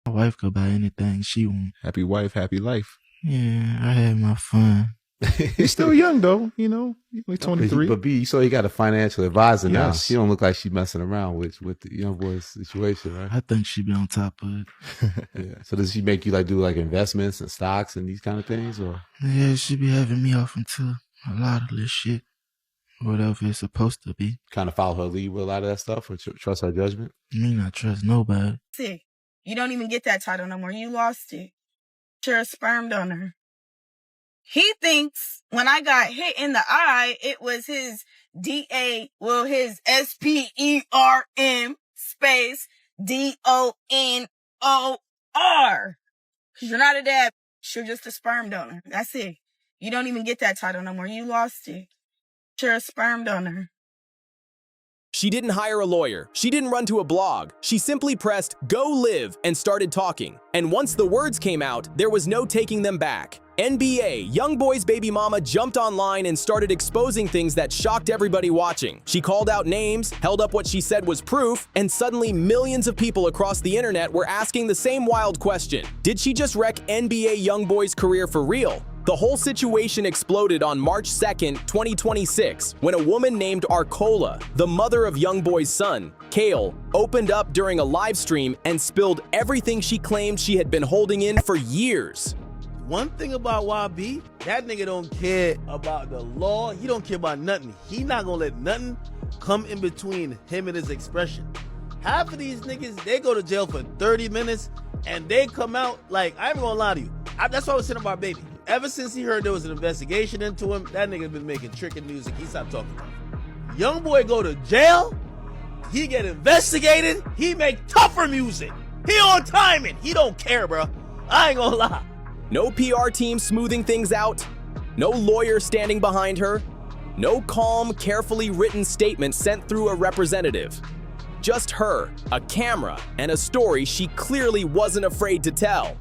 My wife could buy anything she want. Happy wife, happy life. Yeah, I had my fun. He's still young though, you know. He's only 23. But B, so he got a financial advisor now. Yes. She don't look like she's messing around with the young boy's situation, right? I think she be on top of it. Yeah. So does she make you do investments and stocks and these kind of things, or? Yeah, she be having me off into a lot of this shit. Whatever it's supposed to be. Kind of follow her lead with a lot of that stuff, or trust her judgment? Me not trust nobody. See, you don't even get that title no more. You lost it. You're a sperm donor. He thinks when I got hit in the eye, it was his his SPERM space DONOR. You're not a dad. You're just a sperm donor. That's it. You don't even get that title no more. You lost it. You're a sperm donor. She didn't hire a lawyer. She didn't run to a blog. She simply pressed "Go Live" and started talking. And once the words came out, there was no taking them back. NBA YoungBoy's baby mama jumped online and started exposing things that shocked everybody watching. She called out names, held up what she said was proof, and suddenly millions of people across the internet were asking the same wild question. Did she just wreck NBA YoungBoy's career for real? The whole situation exploded on March 2nd, 2026, when a woman named Arcola, the mother of YoungBoy's son, Kale, opened up during a live stream and spilled everything she claimed she had been holding in for years. One thing about YB, that nigga don't care about the law. He don't care about nothing. He not gonna let nothing come in between him and his expression. Half of these niggas, they go to jail for 30 minutes and they come out like, I ain't gonna lie to you. That's why I was saying about Baby. Ever since he heard there was an investigation into him, that nigga been making tricking music. He stopped talking about it. Young boy go to jail, he get investigated, he make tougher music. He on timing. He don't care, bro. I ain't gonna lie. No PR team smoothing things out, no lawyer standing behind her, no calm, carefully written statement sent through a representative. Just her, a camera, and a story she clearly wasn't afraid to tell.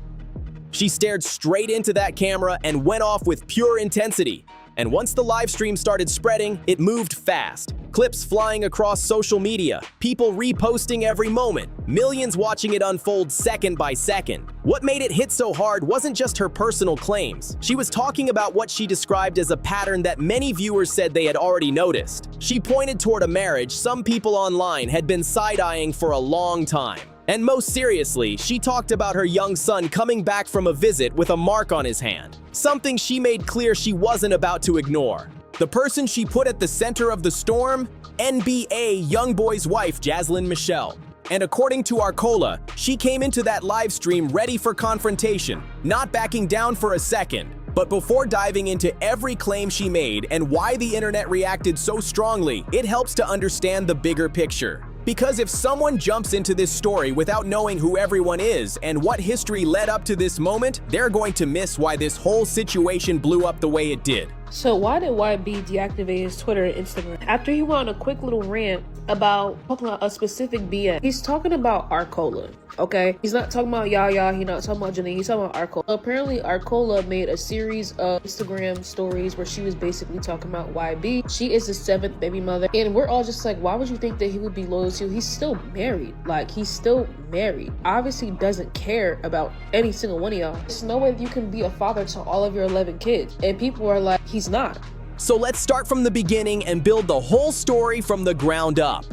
She stared straight into that camera and went off with pure intensity. And once the live stream started spreading, it moved fast. Clips flying across social media, people reposting every moment, millions watching it unfold second by second. What made it hit so hard wasn't just her personal claims. She was talking about what she described as a pattern that many viewers said they had already noticed. She pointed toward a marriage some people online had been side-eyeing for a long time. And most seriously, she talked about her young son coming back from a visit with a mark on his hand, something she made clear she wasn't about to ignore. The person she put at the center of the storm? NBA YoungBoy's wife, Jaslyn Michelle. And according to Arcola, she came into that live stream ready for confrontation, not backing down for a second. But before diving into every claim she made and why the internet reacted so strongly, it helps to understand the bigger picture. Because if someone jumps into this story without knowing who everyone is and what history led up to this moment, they're going to miss why this whole situation blew up the way it did. So why did YB deactivate his Twitter and Instagram? After he went on a quick little rant about talking about a specific BS. He's talking about Arcola, okay? He's not talking about Yaya, he's not talking about Janine, he's talking about Arcola. Apparently, Arcola made a series of Instagram stories where she was basically talking about YB. She is the 7th baby mother, and we're all just like, why would you think that he would be loyal to? He's still married. Like, he's still married. Obviously doesn't care about any single one of y'all. There's no way that you can be a father to all of your 11 kids. And people are like, he's not. So let's start from the beginning and build the whole story from the ground up.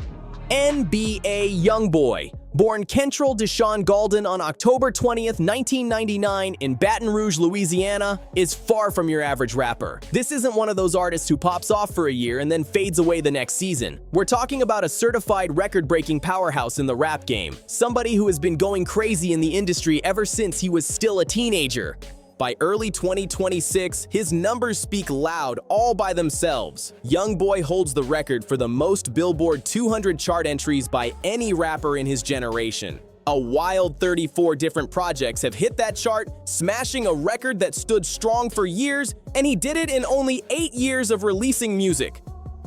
NBA YoungBoy, born Kentrell Deshaun Galden on October 20th, 1999 in Baton Rouge, Louisiana, is far from your average rapper. This isn't one of those artists who pops off for a year and then fades away the next season. We're talking about a certified record-breaking powerhouse in the rap game, somebody who has been going crazy in the industry ever since he was still a teenager. By early 2026, his numbers speak loud all by themselves. YoungBoy holds the record for the most Billboard 200 chart entries by any rapper in his generation. A wild 34 different projects have hit that chart, smashing a record that stood strong for years, and he did it in only 8 years of releasing music.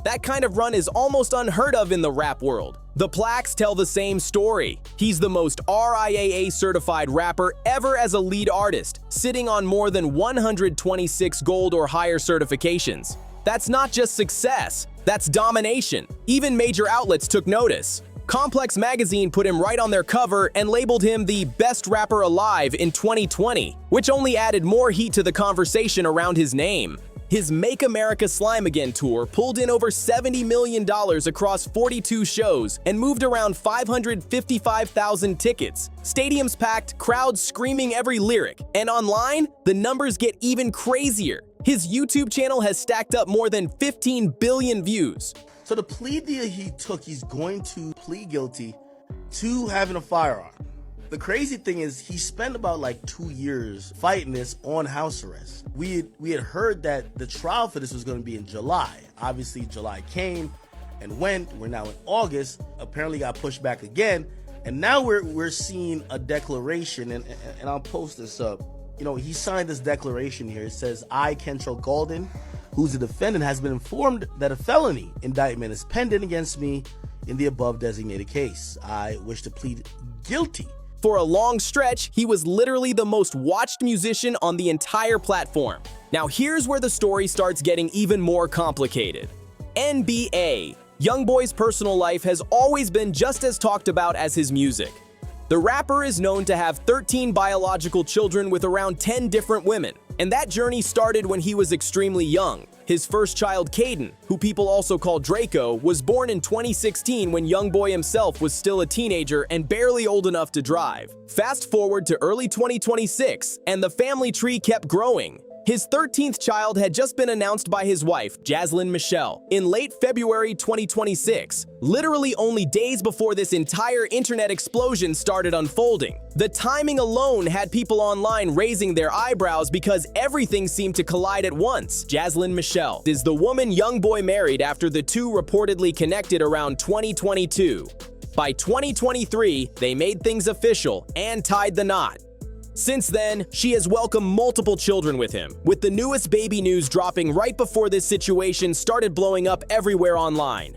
That kind of run is almost unheard of in the rap world. The plaques tell the same story. He's the most RIAA certified rapper ever as a lead artist, sitting on more than 126 gold or higher certifications. That's not just success, that's domination. Even major outlets took notice. Complex magazine put him right on their cover and labeled him the best rapper alive in 2020, which only added more heat to the conversation around his name. His Make America Slime Again tour pulled in over $70 million across 42 shows and moved around 555,000 tickets. Stadiums packed, crowds screaming every lyric. And online, the numbers get even crazier. His YouTube channel has stacked up more than 15 billion views. So the plea deal he took, he's going to plead guilty to having a firearm. The crazy thing is he spent about like 2 years fighting this on house arrest. We had heard that the trial for this was going to be in July. Obviously, July came and went. We're now in August. Apparently got pushed back again. And now we're seeing a declaration, and I'll post this up. You know, he signed this declaration here. It says, I, Kentrell Golden, who's the defendant, has been informed that a felony indictment is pending against me in the above designated case. I wish to plead guilty. For a long stretch, he was literally the most watched musician on the entire platform. Now here's where the story starts getting even more complicated. NBA YoungBoy's personal life has always been just as talked about as his music. The rapper is known to have 13 biological children with around 10 different women, and that journey started when he was extremely young. His first child, Caden, who people also call Draco, was born in 2016 when YoungBoy himself was still a teenager and barely old enough to drive. Fast forward to early 2026, and the family tree kept growing. His 13th child had just been announced by his wife, Jaslyn Michelle, in late February 2026, literally only days before this entire internet explosion started unfolding. The timing alone had people online raising their eyebrows because everything seemed to collide at once. Jaslyn Michelle is the woman YoungBoy married after the two reportedly connected around 2022. By 2023, they made things official and tied the knot. Since then, she has welcomed multiple children with him, with the newest baby news dropping right before this situation started blowing up everywhere online.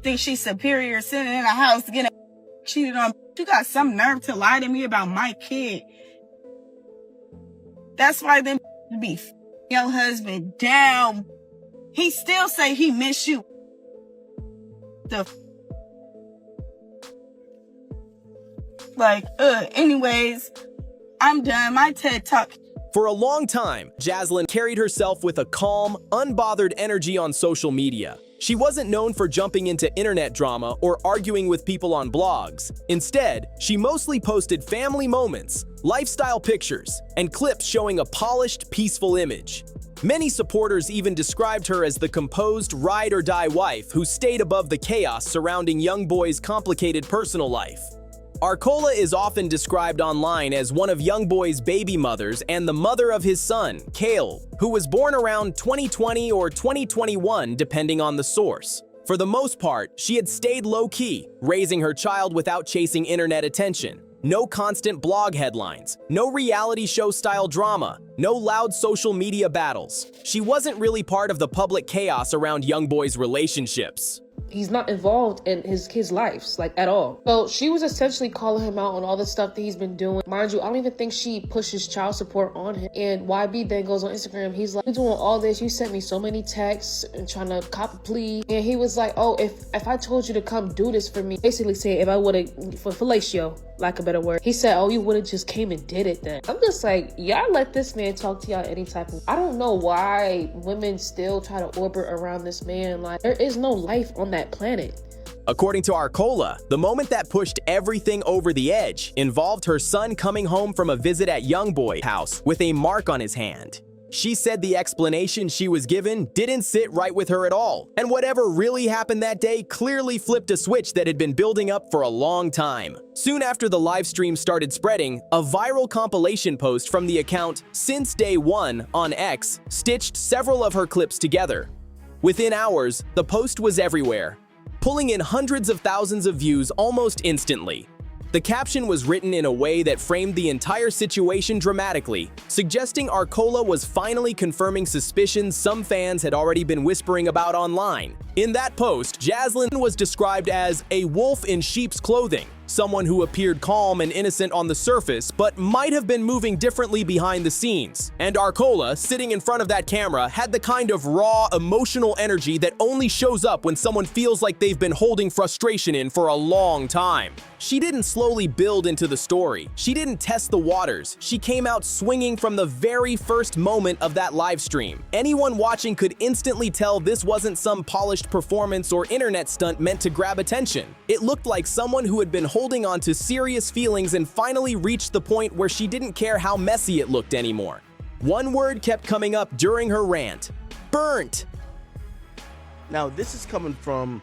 Think she's superior sitting in a house getting cheated on. You got some nerve to lie to me about my kid. That's why them be your husband down. He still say he miss you. Anyways, I'm done. My TED Talk. For a long time, Jaslyn carried herself with a calm, unbothered energy on social media. She wasn't known for jumping into internet drama or arguing with people on blogs. Instead, she mostly posted family moments, lifestyle pictures, and clips showing a polished, peaceful image. Many supporters even described her as the composed, ride-or-die wife who stayed above the chaos surrounding YoungBoy's complicated personal life. Arcola is often described online as one of YoungBoy's baby mothers and the mother of his son, Kale, who was born around 2020 or 2021 depending on the source. For the most part, she had stayed low-key, raising her child without chasing internet attention. No constant blog headlines, no reality show-style drama, no loud social media battles. She wasn't really part of the public chaos around YoungBoy's relationships. He's not involved in his kids' lives, like, at all. So she was essentially calling him out on all the stuff that he's been doing. Mind you, I don't even think she pushes child support on him. And YB then goes on Instagram. He's like, you're doing all this. You sent me so many texts and trying to cop a plea. And he was like, oh, if I told you to come do this for me, basically saying if I would have, for fellatio, like a better word, he said, oh, you would have just came and did it then. I'm just like, y'all let this man talk to y'all any type of... I don't know why women still try to orbit around this man. Like, there is no life on that planet. According to Arcola, the moment that pushed everything over the edge involved her son coming home from a visit at YoungBoy's house with a mark on his hand. She said the explanation she was given didn't sit right with her at all, and whatever really happened that day clearly flipped a switch that had been building up for a long time. Soon after the live stream started spreading, a viral compilation post from the account Since Day One on X stitched several of her clips together. Within hours, the post was everywhere, pulling in hundreds of thousands of views almost instantly. The caption was written in a way that framed the entire situation dramatically, suggesting Arcola was finally confirming suspicions some fans had already been whispering about online. In that post, Jaslyn was described as a wolf in sheep's clothing, someone who appeared calm and innocent on the surface, but might have been moving differently behind the scenes. And Arcola, sitting in front of that camera, had the kind of raw, emotional energy that only shows up when someone feels like they've been holding frustration in for a long time. She didn't slowly build into the story. She didn't test the waters. She came out swinging from the very first moment of that live stream. Anyone watching could instantly tell this wasn't some polished performance or internet stunt meant to grab attention. It looked like someone who had been holding on to serious feelings and finally reached the point where she didn't care how messy it looked anymore. One word kept coming up during her rant: burnt. Now, this is coming from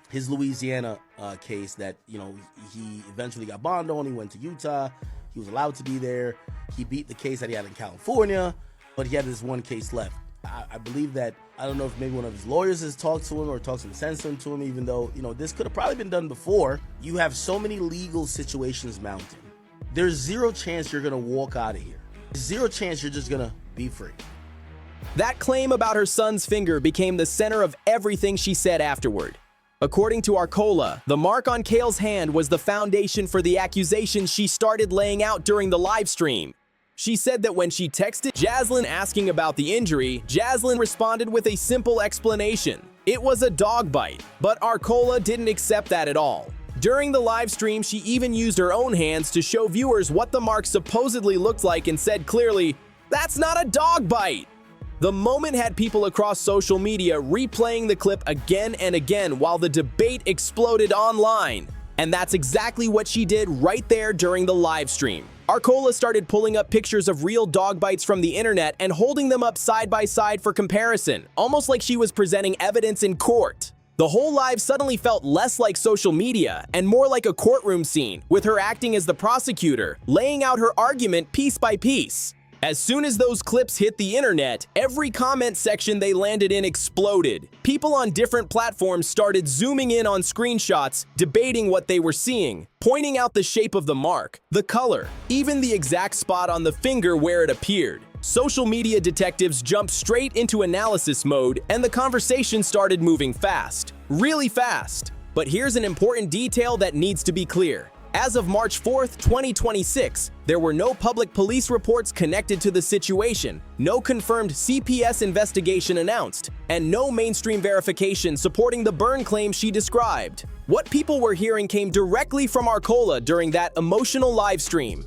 his Louisiana case that, he eventually got bond on. He went to Utah. He was allowed to be there. He beat the case that he had in California, but he had this one case left. I believe that, I don't know if maybe one of his lawyers has talked to him or talked some sense into him, even though, this could have probably been done before. You have so many legal situations mounting. There's zero chance you're going to walk out of here. Zero chance you're just going to be free. That claim about her son's finger became the center of everything she said afterward. According to Arcola, the mark on Kale's hand was the foundation for the accusations she started laying out during the live stream. She said that when she texted Jaslyn asking about the injury, Jaslyn responded with a simple explanation. It was a dog bite, but Arcola didn't accept that at all. During the live stream, she even used her own hands to show viewers what the mark supposedly looked like and said clearly, "That's not a dog bite." The moment had people across social media replaying the clip again and again while the debate exploded online. And that's exactly what she did right there during the live stream. Arcola started pulling up pictures of real dog bites from the internet and holding them up side by side for comparison, almost like she was presenting evidence in court. The whole live suddenly felt less like social media and more like a courtroom scene, with her acting as the prosecutor, laying out her argument piece by piece. As soon as those clips hit the internet, every comment section they landed in exploded. People on different platforms started zooming in on screenshots, debating what they were seeing, pointing out the shape of the mark, the color, even the exact spot on the finger where it appeared. Social media detectives jumped straight into analysis mode, and the conversation started moving fast. Really fast. But here's an important detail that needs to be clear. As of March 4th, 2026, there were no public police reports connected to the situation, no confirmed CPS investigation announced, and no mainstream verification supporting the burn claim she described. What people were hearing came directly from Arcola during that emotional live stream.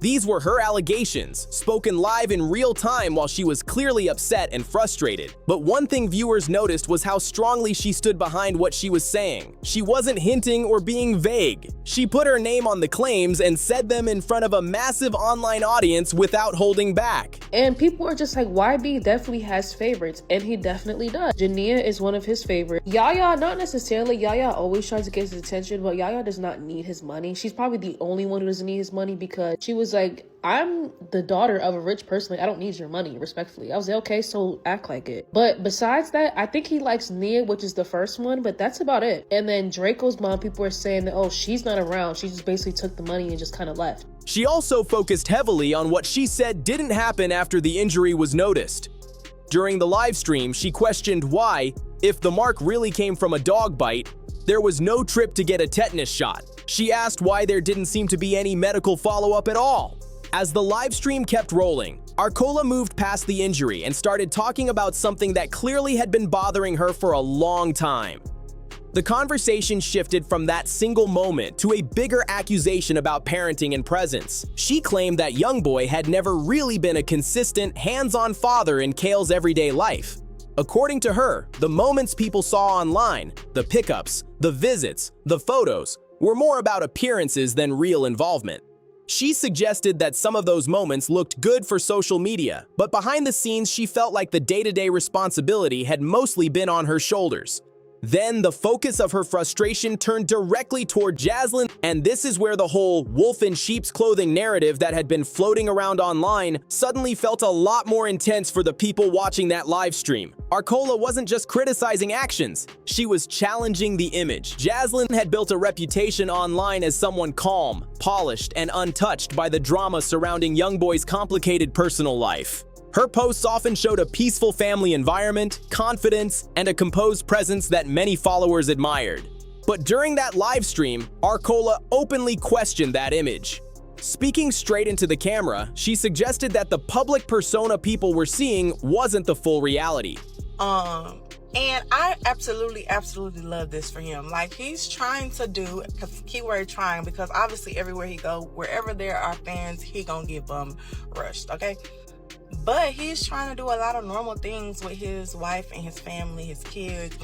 These were her allegations, spoken live in real time while she was clearly upset and frustrated. But one thing viewers noticed was how strongly she stood behind what she was saying. She wasn't hinting or being vague. She put her name on the claims and said them in front of a massive online audience without holding back. And people are just like, YB definitely has favorites, and he definitely does. Jania is one of his favorites. Yaya, not necessarily. Yaya always tries to get his attention, but Yaya does not need his money. She's probably the only one who doesn't need his money because she was like, I'm the daughter of a rich person. Like, I don't need your money, respectfully. I was like, okay, so act like it. But besides that, I think he likes Nia, which is the first one, but that's about it. And then Draco's mom, people are saying that, oh, she's not around. She just basically took the money and just kind of left. She also focused heavily on what she said didn't happen after the injury was noticed. During the live stream, she questioned why, if the mark really came from a dog bite, there was no trip to get a tetanus shot. She asked why there didn't seem to be any medical follow-up at all. As the live stream kept rolling, Arcola moved past the injury and started talking about something that clearly had been bothering her for a long time. The conversation shifted from that single moment to a bigger accusation about parenting and presence. She claimed that YoungBoy had never really been a consistent, hands-on father in Kale's everyday life. According to her, the moments people saw online, the pickups, the visits, the photos, were more about appearances than real involvement. She suggested that some of those moments looked good for social media, but behind the scenes she felt like the day-to-day responsibility had mostly been on her shoulders. Then the focus of her frustration turned directly toward Jaslyn, and this is where the whole wolf in sheep's clothing narrative that had been floating around online suddenly felt a lot more intense for the people watching that live stream. Arcola wasn't just criticizing actions, she was challenging the image. Jaslyn had built a reputation online as someone calm, polished, and untouched by the drama surrounding YoungBoy's complicated personal life. Her posts often showed a peaceful family environment, confidence, and a composed presence that many followers admired. But during that live stream, Arcola openly questioned that image. Speaking straight into the camera, she suggested that the public persona people were seeing wasn't the full reality. And I absolutely love this for him. Like, he's trying to do, keyword trying, because obviously everywhere he go, wherever there are fans, he gonna get bum rushed, okay? But he's trying to do a lot of normal things with his wife and his family, his kids,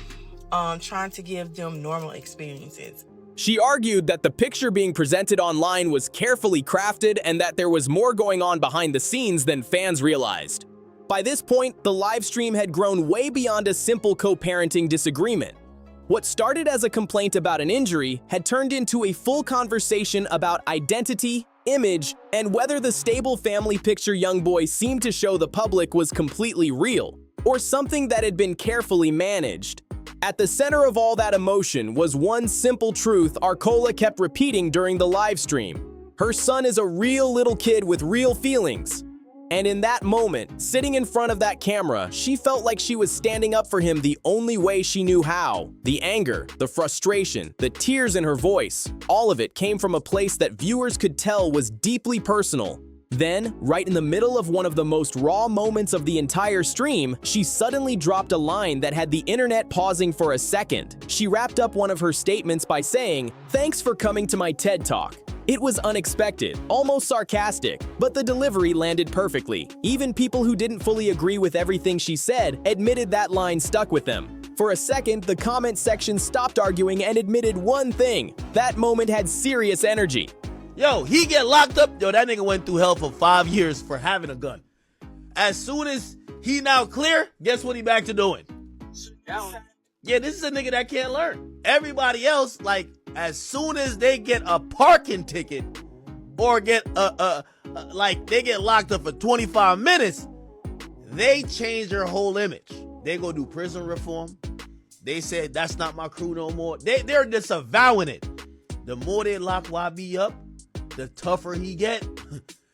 trying to give them normal experiences. She argued that the picture being presented online was carefully crafted and that there was more going on behind the scenes than fans realized. By this point, the live stream had grown way beyond a simple co-parenting disagreement. What started as a complaint about an injury had turned into a full conversation about identity, image, and whether the stable family picture YoungBoy seemed to show the public was completely real, or something that had been carefully managed. At the center of all that emotion was one simple truth Arcola kept repeating during the live stream. Her son is a real little kid with real feelings. And in that moment, sitting in front of that camera, she felt like she was standing up for him the only way she knew how. The anger, the frustration, the tears in her voice, all of it came from a place that viewers could tell was deeply personal. Then, right in the middle of one of the most raw moments of the entire stream, she suddenly dropped a line that had the internet pausing for a second. She wrapped up one of her statements by saying, "Thanks for coming to my TED Talk." It was unexpected, almost sarcastic, but the delivery landed perfectly. Even people who didn't fully agree with everything she said admitted that line stuck with them. For a second, the comment section stopped arguing and admitted one thing: that moment had serious energy. Yo, he get locked up. Yo, that nigga went through hell for 5 years for having a gun. As soon as he now clear, guess what he back to doing? Yeah, this is a nigga that can't learn. Everybody else, like, as soon as they get a parking ticket or get they get locked up for 25 minutes, they change their whole image. They go do prison reform. They said, that's not my crew no more. They're disavowing it. The more they lock YB up, the tougher he get.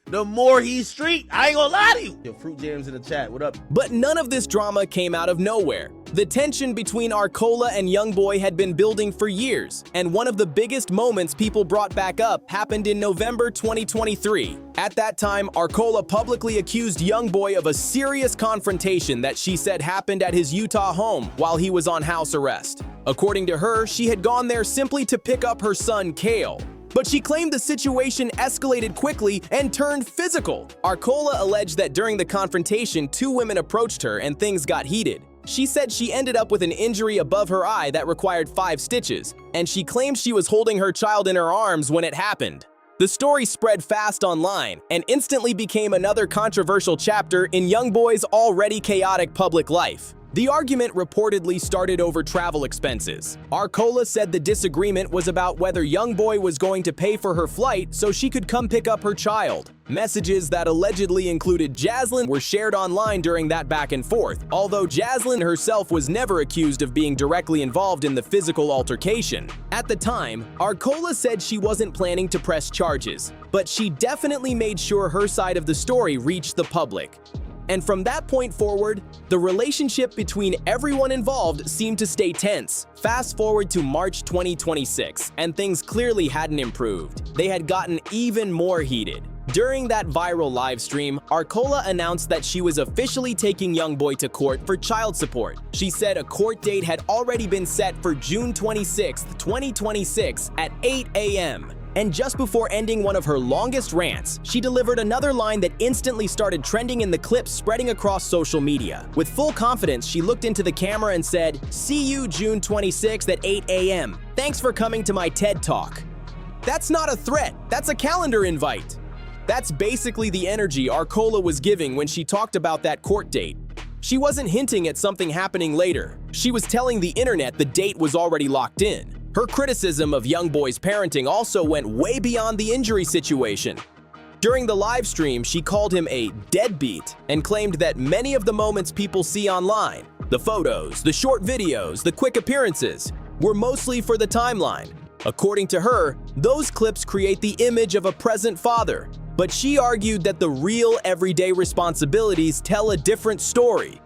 The more he's street. I ain't gonna lie to you. Yo, Fruit Jams in the chat. What up? But none of this drama came out of nowhere. The tension between Arcola and YoungBoy had been building for years, and one of the biggest moments people brought back up happened in November 2023. At that time, Arcola publicly accused YoungBoy of a serious confrontation that she said happened at his Utah home while he was on house arrest. According to her, she had gone there simply to pick up her son, Kale. But she claimed the situation escalated quickly and turned physical. Arcola alleged that during the confrontation, two women approached her and things got heated. She said she ended up with an injury above her eye that required 5 stitches, and she claimed she was holding her child in her arms when it happened. The story spread fast online and instantly became another controversial chapter in YoungBoy's already chaotic public life. The argument reportedly started over travel expenses. Arcola said the disagreement was about whether YoungBoy was going to pay for her flight so she could come pick up her child. Messages that allegedly included Jaslyn were shared online during that back and forth, although Jaslyn herself was never accused of being directly involved in the physical altercation. At the time, Arcola said she wasn't planning to press charges, but she definitely made sure her side of the story reached the public. And from that point forward, the relationship between everyone involved seemed to stay tense. Fast forward to March 2026, and things clearly hadn't improved. They had gotten even more heated. During that viral live stream, Arcola announced that she was officially taking YoungBoy to court for child support. She said a court date had already been set for June 26, 2026 at 8 a.m. And just before ending one of her longest rants, she delivered another line that instantly started trending in the clips spreading across social media. With full confidence, she looked into the camera and said, "See you June 26th at 8 a.m. Thanks for coming to my TED Talk." That's not a threat, that's a calendar invite. That's basically the energy Arcola was giving when she talked about that court date. She wasn't hinting at something happening later. She was telling the internet the date was already locked in. Her criticism of YoungBoy's parenting also went way beyond the injury situation. During the live stream, she called him a deadbeat and claimed that many of the moments people see online, the photos, the short videos, the quick appearances, were mostly for the timeline. According to her, those clips create the image of a present father, but she argued that the real everyday responsibilities tell a different story.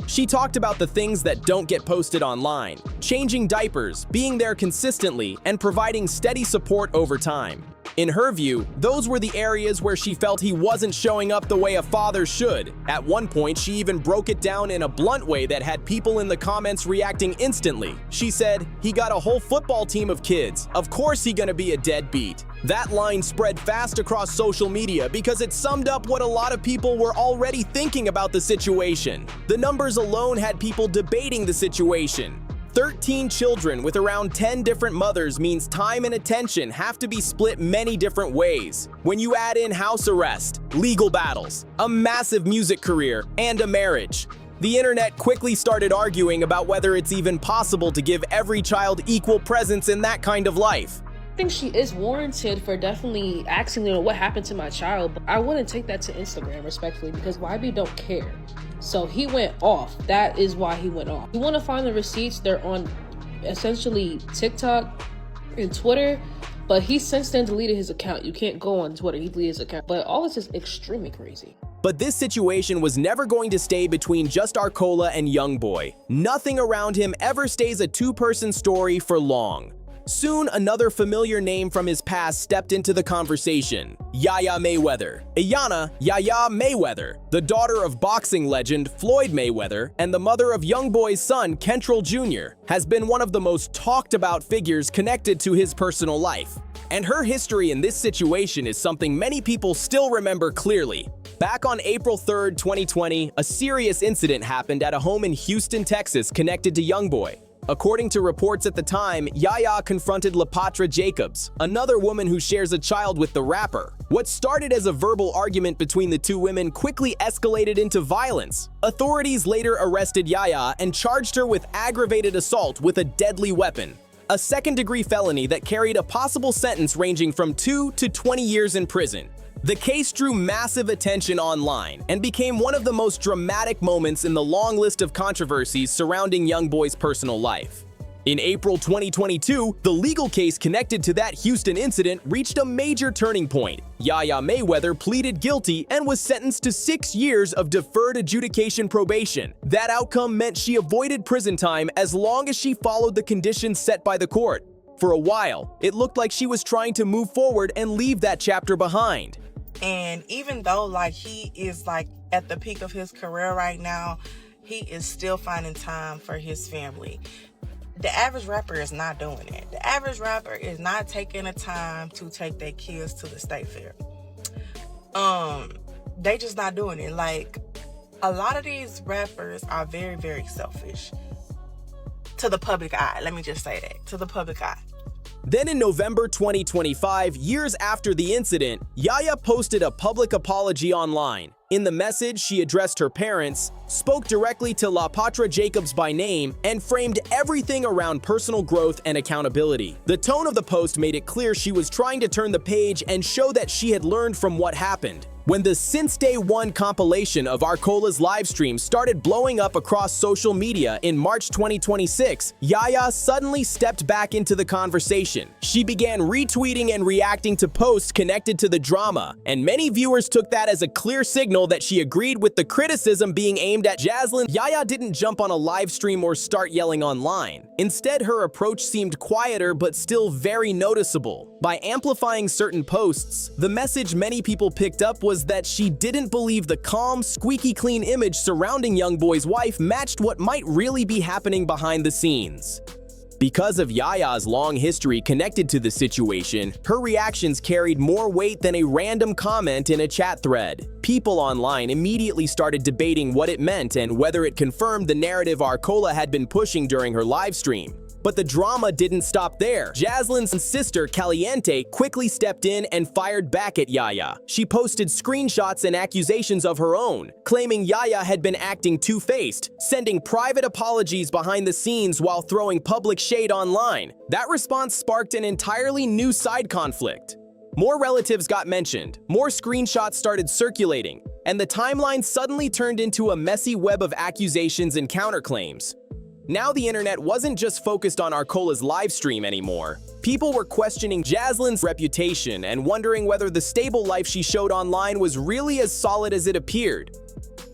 She talked about the things that don't get posted online, changing diapers, being there consistently, and providing steady support over time. In her view, those were the areas where she felt he wasn't showing up the way a father should. At one point, she even broke it down in a blunt way that had people in the comments reacting instantly. She said, "He got a whole football team of kids. Of course he gonna be a deadbeat." That line spread fast across social media because it summed up what a lot of people were already thinking about the situation. The numbers alone had people debating the situation. 13 children with around 10 different mothers means time and attention have to be split many different ways. When you add in house arrest, legal battles, a massive music career, and a marriage, the internet quickly started arguing about whether it's even possible to give every child equal presence in that kind of life. I think she is warranted for definitely asking, what happened to my child, but I wouldn't take that to Instagram, respectfully, because YB don't care. So he went off. That is why he went off. You want to find the receipts? They're on essentially TikTok and Twitter, but he since then deleted his account. You can't go on Twitter. He deleted his account. But all this is extremely crazy. But this situation was never going to stay between just Arcola and YoungBoy. Nothing around him ever stays a two-person story for long. Soon, another familiar name from his past stepped into the conversation: Yaya Mayweather. Ayana Yaya Mayweather, the daughter of boxing legend Floyd Mayweather and the mother of YoungBoy's son Kentrell Jr., has been one of the most talked about figures connected to his personal life. And her history in this situation is something many people still remember clearly. Back on April 3rd, 2020, a serious incident happened at a home in Houston, Texas connected to YoungBoy. According to reports at the time, Yaya confronted LaPatra Jacobs, another woman who shares a child with the rapper. What started as a verbal argument between the two women quickly escalated into violence. Authorities later arrested Yaya and charged her with aggravated assault with a deadly weapon, a second-degree felony that carried a possible sentence ranging from 2 to 20 years in prison. The case drew massive attention online and became one of the most dramatic moments in the long list of controversies surrounding YoungBoy's personal life. In April 2022, the legal case connected to that Houston incident reached a major turning point. Yaya Mayweather pleaded guilty and was sentenced to 6 years of deferred adjudication probation. That outcome meant she avoided prison time as long as she followed the conditions set by the court. For a while, it looked like she was trying to move forward and leave that chapter behind. And even though he is at the peak of his career right now, he is still finding time for his family. The average rapper is not doing it. The average rapper is not taking the time to take their kids to the state fair. They just not doing it. A lot of these rappers are very, very selfish. To the public eye. Let me just say that. To the public eye. Then in November 2025, years after the incident, Yaya posted a public apology online. In the message, she addressed her parents, spoke directly to LaPatra Jacobs by name, and framed everything around personal growth and accountability. The tone of the post made it clear she was trying to turn the page and show that she had learned from what happened. When the Since Day One compilation of Arcola's live stream started blowing up across social media in March 2026, Yaya suddenly stepped back into the conversation. She began retweeting and reacting to posts connected to the drama, and many viewers took that as a clear signal that she agreed with the criticism being aimed at Jaslyn. Yaya didn't jump on a live stream or start yelling online. Instead, her approach seemed quieter but still very noticeable. By amplifying certain posts, the message many people picked up was that she didn't believe the calm, squeaky clean image surrounding YoungBoy's wife matched what might really be happening behind the scenes. Because of Yaya's long history connected to the situation, her reactions carried more weight than a random comment in a chat thread. People online immediately started debating what it meant and whether it confirmed the narrative Arcola had been pushing during her live stream. But the drama didn't stop there. Jaslyn's sister, Caliente, quickly stepped in and fired back at Yaya. She posted screenshots and accusations of her own, claiming Yaya had been acting two-faced, sending private apologies behind the scenes while throwing public shade online. That response sparked an entirely new side conflict. More relatives got mentioned, more screenshots started circulating, and the timeline suddenly turned into a messy web of accusations and counterclaims. Now the internet wasn't just focused on Arcola's live stream anymore. People were questioning Jaslyn's reputation and wondering whether the stable life she showed online was really as solid as it appeared.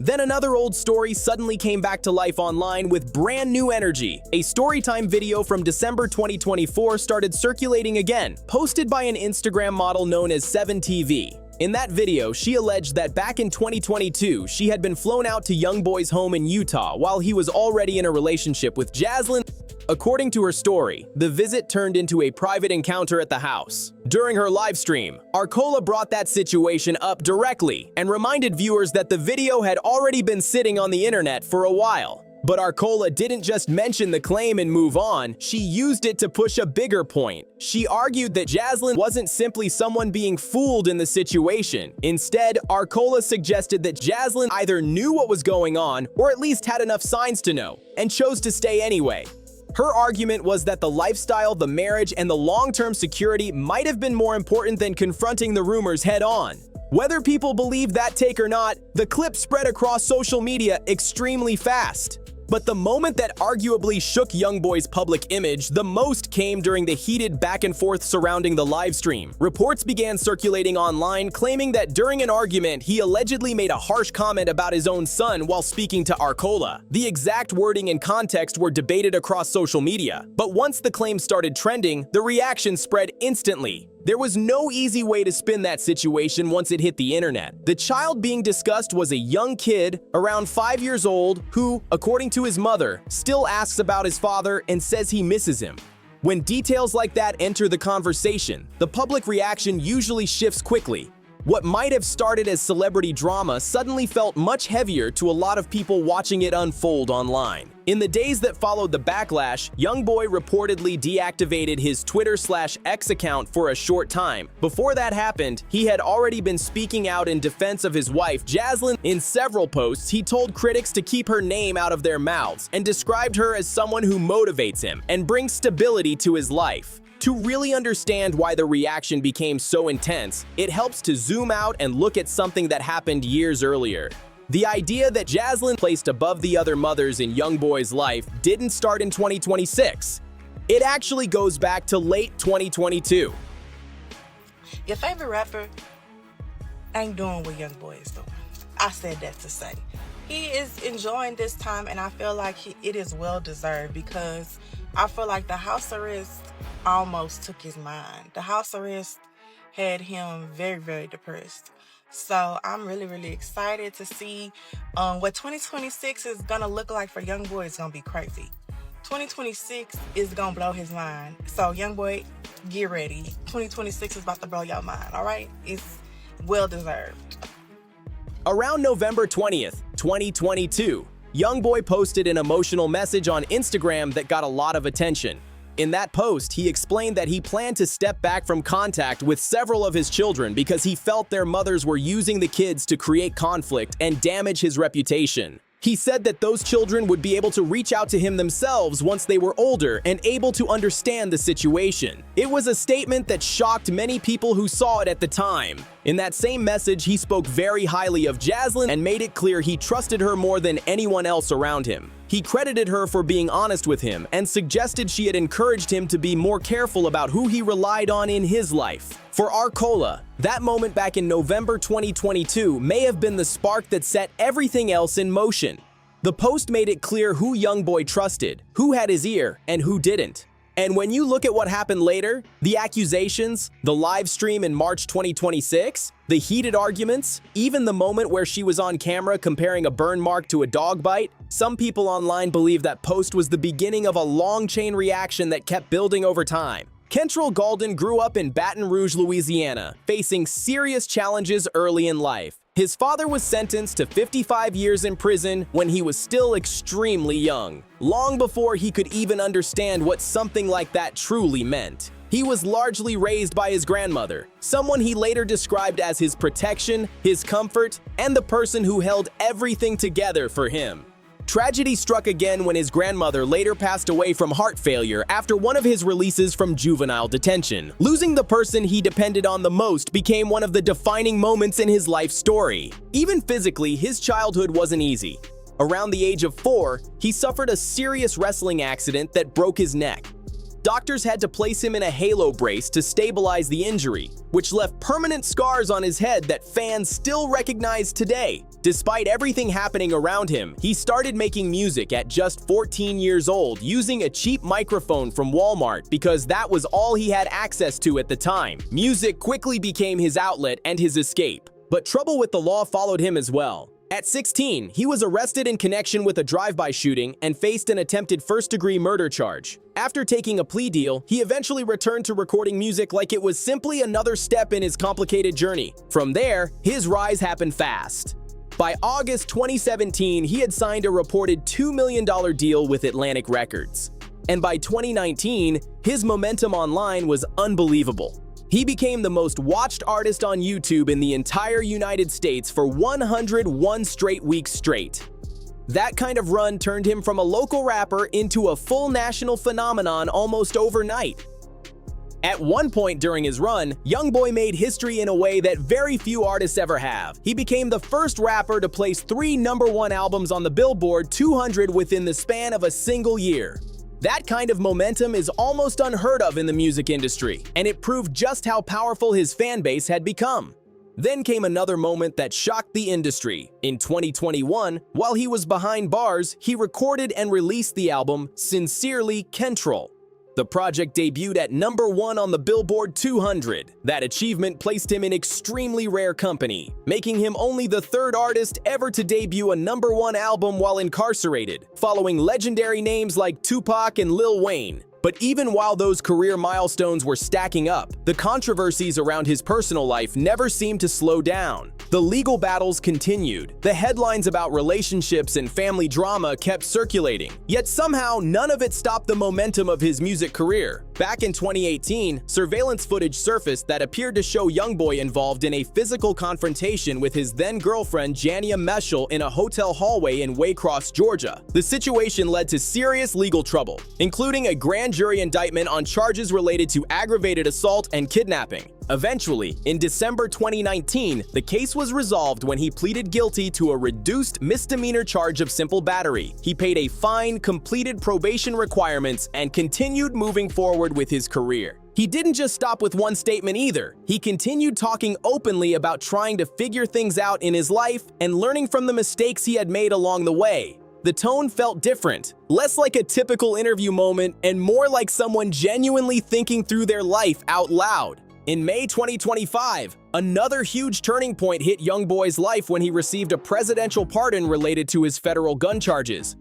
Then another old story suddenly came back to life online with brand new energy. A storytime video from December 2024 started circulating again, posted by an Instagram model known as 7TV. In that video, she alleged that back in 2022, she had been flown out to YoungBoy's home in Utah while he was already in a relationship with Jaslyn. According to her story, the visit turned into a private encounter at the house. During her live stream, Arcola brought that situation up directly and reminded viewers that the video had already been sitting on the internet for a while. But Arcola didn't just mention the claim and move on, she used it to push a bigger point. She argued that Jaslyn wasn't simply someone being fooled in the situation. Instead, Arcola suggested that Jaslyn either knew what was going on or at least had enough signs to know, and chose to stay anyway. Her argument was that the lifestyle, the marriage, and the long-term security might have been more important than confronting the rumors head-on. Whether people believe that take or not, the clip spread across social media extremely fast. But the moment that arguably shook YoungBoy's public image the most came during the heated back and forth surrounding the live stream. Reports began circulating online claiming that during an argument, he allegedly made a harsh comment about his own son while speaking to Arcola. The exact wording and context were debated across social media, but once the claim started trending, the reaction spread instantly. There was no easy way to spin that situation once it hit the internet. The child being discussed was a young kid, around 5 years old, who, according to his mother, still asks about his father and says he misses him. When details like that enter the conversation, the public reaction usually shifts quickly. What might have started as celebrity drama suddenly felt much heavier to a lot of people watching it unfold online. In the days that followed the backlash, YoungBoy reportedly deactivated his Twitter/X account for a short time. Before that happened, he had already been speaking out in defense of his wife, Jaslyn. In several posts, he told critics to keep her name out of their mouths and described her as someone who motivates him and brings stability to his life. To really understand why the reaction became so intense, it helps to zoom out and look at something that happened years earlier. The idea that Jaslyn placed above the other mothers in YoungBoy's life didn't start in 2026. It actually goes back to late 2022. Your favorite rapper ain't doing what YoungBoy is doing. I said that to say. He is enjoying this time, and I feel like it is well deserved, because I feel like the house arrest almost took his mind. The house arrest had him very, very depressed. So I'm really, really excited to see what 2026 is going to look like for YoungBoy. It's going to be crazy. 2026 is going to blow his mind. So YoungBoy, get ready. 2026 is about to blow your mind, all right? It's well deserved. Around November 20th, 2022, YoungBoy posted an emotional message on Instagram that got a lot of attention. In that post, he explained that he planned to step back from contact with several of his children because he felt their mothers were using the kids to create conflict and damage his reputation. He said that those children would be able to reach out to him themselves once they were older and able to understand the situation. It was a statement that shocked many people who saw it at the time. In that same message, he spoke very highly of Jaslyn and made it clear he trusted her more than anyone else around him. He credited her for being honest with him and suggested she had encouraged him to be more careful about who he relied on in his life. For Arcola, that moment back in November 2022 may have been the spark that set everything else in motion. The post made it clear who YoungBoy trusted, who had his ear, and who didn't. And when you look at what happened later, the accusations, the live stream in March 2026, the heated arguments, even the moment where she was on camera comparing a burn mark to a dog bite, some people online believe that post was the beginning of a long chain reaction that kept building over time. Kentrell Gaulden grew up in Baton Rouge, Louisiana, facing serious challenges early in life. His father was sentenced to 55 years in prison when he was still extremely young, long before he could even understand what something like that truly meant. He was largely raised by his grandmother, someone he later described as his protection, his comfort, and the person who held everything together for him. Tragedy struck again when his grandmother later passed away from heart failure after one of his releases from juvenile detention. Losing the person he depended on the most became one of the defining moments in his life story. Even physically, his childhood wasn't easy. Around the age of 4, he suffered a serious wrestling accident that broke his neck. Doctors had to place him in a halo brace to stabilize the injury, which left permanent scars on his head that fans still recognize today. Despite everything happening around him, he started making music at just 14 years old using a cheap microphone from Walmart because that was all he had access to at the time. Music quickly became his outlet and his escape. But trouble with the law followed him as well. At 16, he was arrested in connection with a drive-by shooting and faced an attempted first-degree murder charge. After taking a plea deal, he eventually returned to recording music like it was simply another step in his complicated journey. From there, his rise happened fast. By August 2017, he had signed a reported $2 million deal with Atlantic Records. And by 2019, his momentum online was unbelievable. He became the most watched artist on YouTube in the entire United States for 101 straight weeks straight. That kind of run turned him from a local rapper into a full national phenomenon almost overnight. At one point during his run, YoungBoy made history in a way that very few artists ever have. He became the first rapper to place 3 #1 albums on the Billboard 200 within the span of a single year. That kind of momentum is almost unheard of in the music industry, and it proved just how powerful his fan base had become. Then came another moment that shocked the industry. In 2021, while he was behind bars, he recorded and released the album Sincerely Kentrell. The project debuted at #1 on the Billboard 200. That achievement placed him in extremely rare company, making him only the 3rd artist ever to debut a #1 album while incarcerated, following legendary names like Tupac and Lil Wayne. But even while those career milestones were stacking up, the controversies around his personal life never seemed to slow down. The legal battles continued. The headlines about relationships and family drama kept circulating. Yet somehow, none of it stopped the momentum of his music career. Back in 2018, surveillance footage surfaced that appeared to show YoungBoy involved in a physical confrontation with his then-girlfriend Jania Meshel in a hotel hallway in Waycross, Georgia. The situation led to serious legal trouble, including a grand jury indictment on charges related to aggravated assault and kidnapping. Eventually, in December 2019, the case was resolved when he pleaded guilty to a reduced misdemeanor charge of simple battery. He paid a fine, completed probation requirements, and continued moving forward with his career. He didn't just stop with one statement either. He continued talking openly about trying to figure things out in his life and learning from the mistakes he had made along the way. The tone felt different, less like a typical interview moment and more like someone genuinely thinking through their life out loud. In May 2025, another huge turning point hit YoungBoy's life when he received a presidential pardon related to his federal gun charges.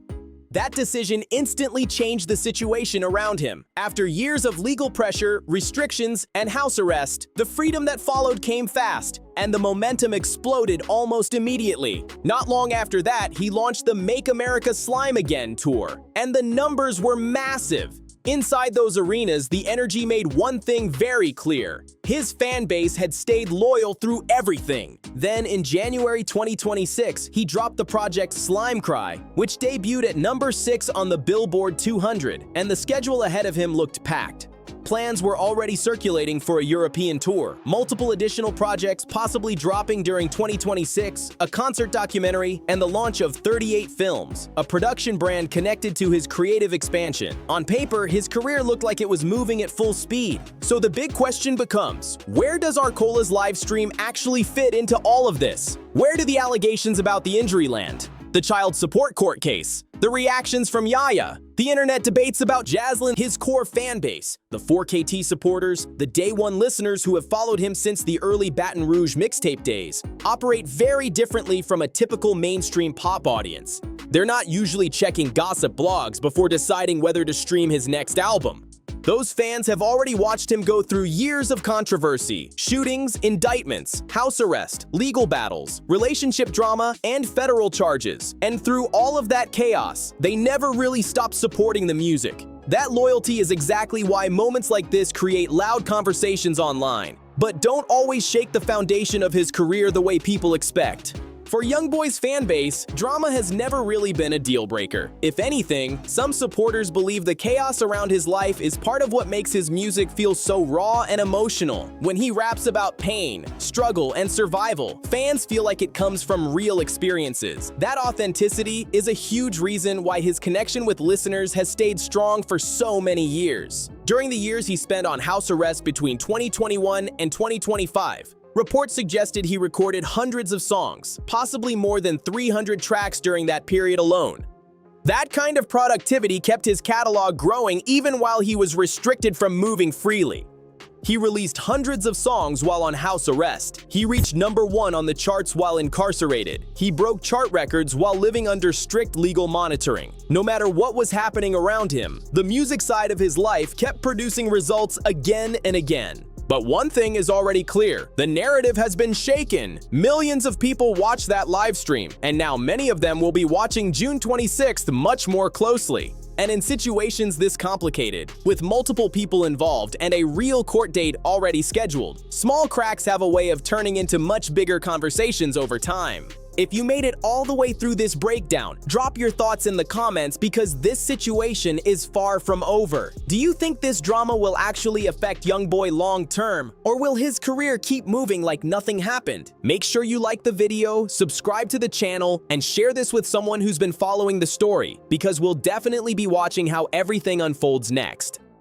That decision instantly changed the situation around him. After years of legal pressure, restrictions, and house arrest, the freedom that followed came fast, and the momentum exploded almost immediately. Not long after that, he launched the Make America Slime Again tour, and the numbers were massive. Inside those arenas, the energy made one thing very clear. His fan base had stayed loyal through everything. Then, in January 2026, he dropped the project Slime Cry, which debuted at #6 on the Billboard 200, and the schedule ahead of him looked packed. Plans were already circulating for a European tour, multiple additional projects possibly dropping during 2026, a concert documentary, and the launch of 38 Films, a production brand connected to his creative expansion. On paper, his career looked like it was moving at full speed. So the big question becomes, where does Arcola's live stream actually fit into all of this? Where do the allegations about the injury land? The child support court case, the reactions from Yaya, the internet debates about Jaslyn, his core fan base, the 4KT supporters, the day one listeners who have followed him since the early Baton Rouge mixtape days, operate very differently from a typical mainstream pop audience. They're not usually checking gossip blogs before deciding whether to stream his next album. Those fans have already watched him go through years of controversy, shootings, indictments, house arrest, legal battles, relationship drama, and federal charges. And through all of that chaos, they never really stopped supporting the music. That loyalty is exactly why moments like this create loud conversations online, but don't always shake the foundation of his career the way people expect. For YoungBoy's fan base, drama has never really been a deal breaker. If anything, some supporters believe the chaos around his life is part of what makes his music feel so raw and emotional. When he raps about pain, struggle, and survival, fans feel like it comes from real experiences. That authenticity is a huge reason why his connection with listeners has stayed strong for so many years. During the years he spent on house arrest between 2021 and 2025, reports suggested he recorded hundreds of songs, possibly more than 300 tracks during that period alone. That kind of productivity kept his catalog growing even while he was restricted from moving freely. He released hundreds of songs while on house arrest. He reached #1 on the charts while incarcerated. He broke chart records while living under strict legal monitoring. No matter what was happening around him, the music side of his life kept producing results again and again. But one thing is already clear, the narrative has been shaken. Millions of people watched that live stream, and now many of them will be watching June 26th much more closely. And in situations this complicated, with multiple people involved and a real court date already scheduled, small cracks have a way of turning into much bigger conversations over time. If you made it all the way through this breakdown, drop your thoughts in the comments because this situation is far from over. Do you think this drama will actually affect YoungBoy long term, or will his career keep moving like nothing happened? Make sure you like the video, subscribe to the channel, and share this with someone who's been following the story, because we'll definitely be watching how everything unfolds next.